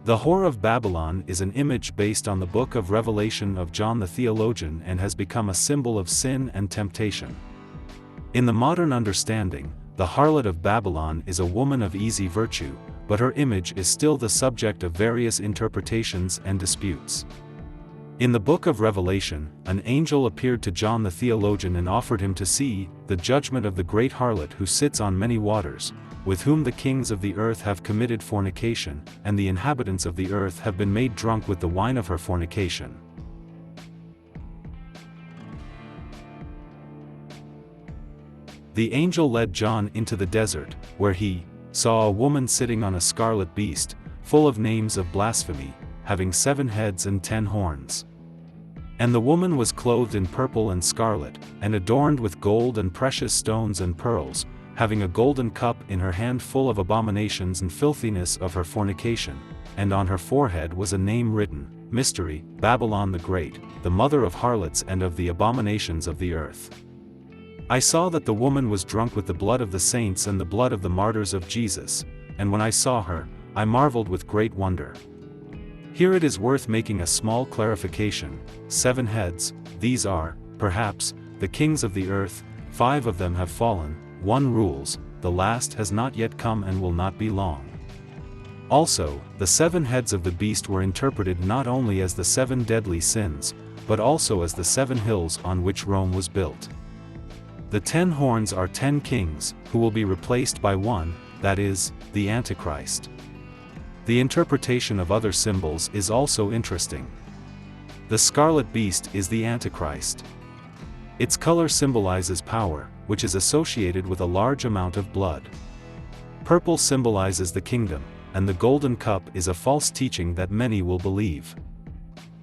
The Whore of Babylon is an image based on the book of Revelation of John the Theologian and has become a symbol of sin and temptation. In the modern understanding, the harlot of Babylon is a woman of easy virtue, but her image is still the subject of various interpretations and disputes. In the book of Revelation, an angel appeared to John the Theologian and offered him to see the judgment of the great harlot who sits on many waters, with whom the kings of the earth have committed fornication, and the inhabitants of the earth have been made drunk with the wine of her fornication. The angel led John into the desert, where he saw a woman sitting on a scarlet beast, full of names of blasphemy, having 7 heads and 10 horns. And the woman was clothed in purple and scarlet, and adorned with gold and precious stones and pearls, having a golden cup in her hand full of abominations and filthiness of her fornication, and on her forehead was a name written, Mystery, Babylon the Great, the mother of harlots and of the abominations of the earth. I saw that the woman was drunk with the blood of the saints and the blood of the martyrs of Jesus, and when I saw her, I marveled with great wonder. Here it is worth making a small clarification. 7 heads, these are, perhaps, the kings of the earth, 5 of them have fallen, 1 rules, the last has not yet come and will not be long. Also, the 7 heads of the beast were interpreted not only as the 7 deadly sins, but also as the 7 hills on which Rome was built. The 10 horns are 10 kings, who will be replaced by 1, that is, the Antichrist. The interpretation of other symbols is also interesting. The scarlet beast is the Antichrist. Its color symbolizes power, which is associated with a large amount of blood. Purple symbolizes the kingdom, and the golden cup is a false teaching that many will believe.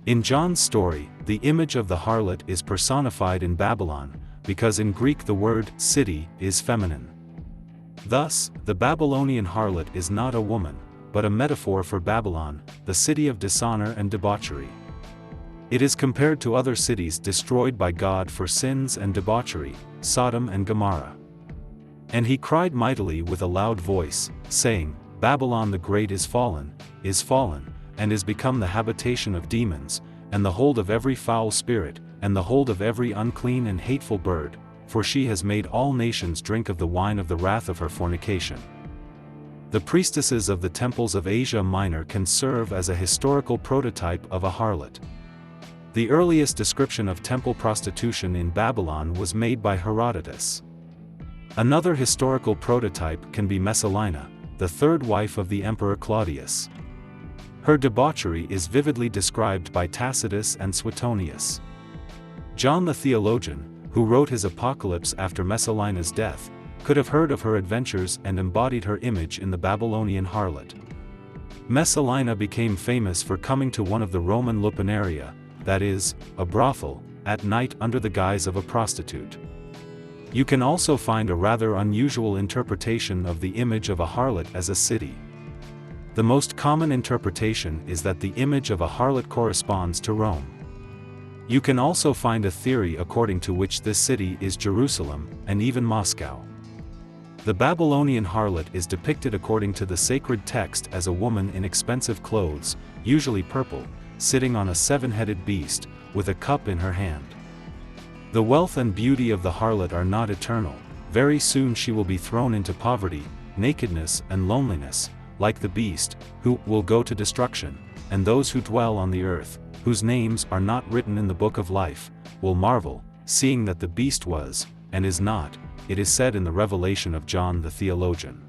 In John's story, the image of the harlot is personified in Babylon, because in Greek the word city is feminine. Thus, the Babylonian harlot is not a woman, but a metaphor for Babylon, the city of dishonor and debauchery. It is compared to other cities destroyed by God for sins and debauchery, Sodom and Gomorrah. And he cried mightily with a loud voice, saying, Babylon the Great is fallen, and is become the habitation of demons, and the hold of every foul spirit, and the hold of every unclean and hateful bird, for she has made all nations drink of the wine of the wrath of her fornication. The priestesses of the temples of Asia Minor can serve as a historical prototype of a harlot. The earliest description of temple prostitution in Babylon was made by Herodotus. Another historical prototype can be Messalina, the 3rd wife of the Emperor Claudius. Her debauchery is vividly described by Tacitus and Suetonius. John the Theologian, who wrote his Apocalypse after Messalina's death, could have heard of her adventures and embodied her image in the Babylonian harlot. Messalina became famous for coming to one of the Roman lupanaria, that is, a brothel, at night under the guise of a prostitute. You can also find a rather unusual interpretation of the image of a harlot as a city. The most common interpretation is that the image of a harlot corresponds to Rome. You can also find a theory according to which this city is Jerusalem, and even Moscow. The Babylonian harlot is depicted according to the sacred text as a woman in expensive clothes, usually purple, sitting on a 7-headed beast, with a cup in her hand. The wealth and beauty of the harlot are not eternal. Very soon she will be thrown into poverty, nakedness and loneliness, like the beast, who will go to destruction, and those who dwell on the earth, whose names are not written in the book of life, will marvel, seeing that the beast was, and is not, it is said in the Revelation of John the Theologian.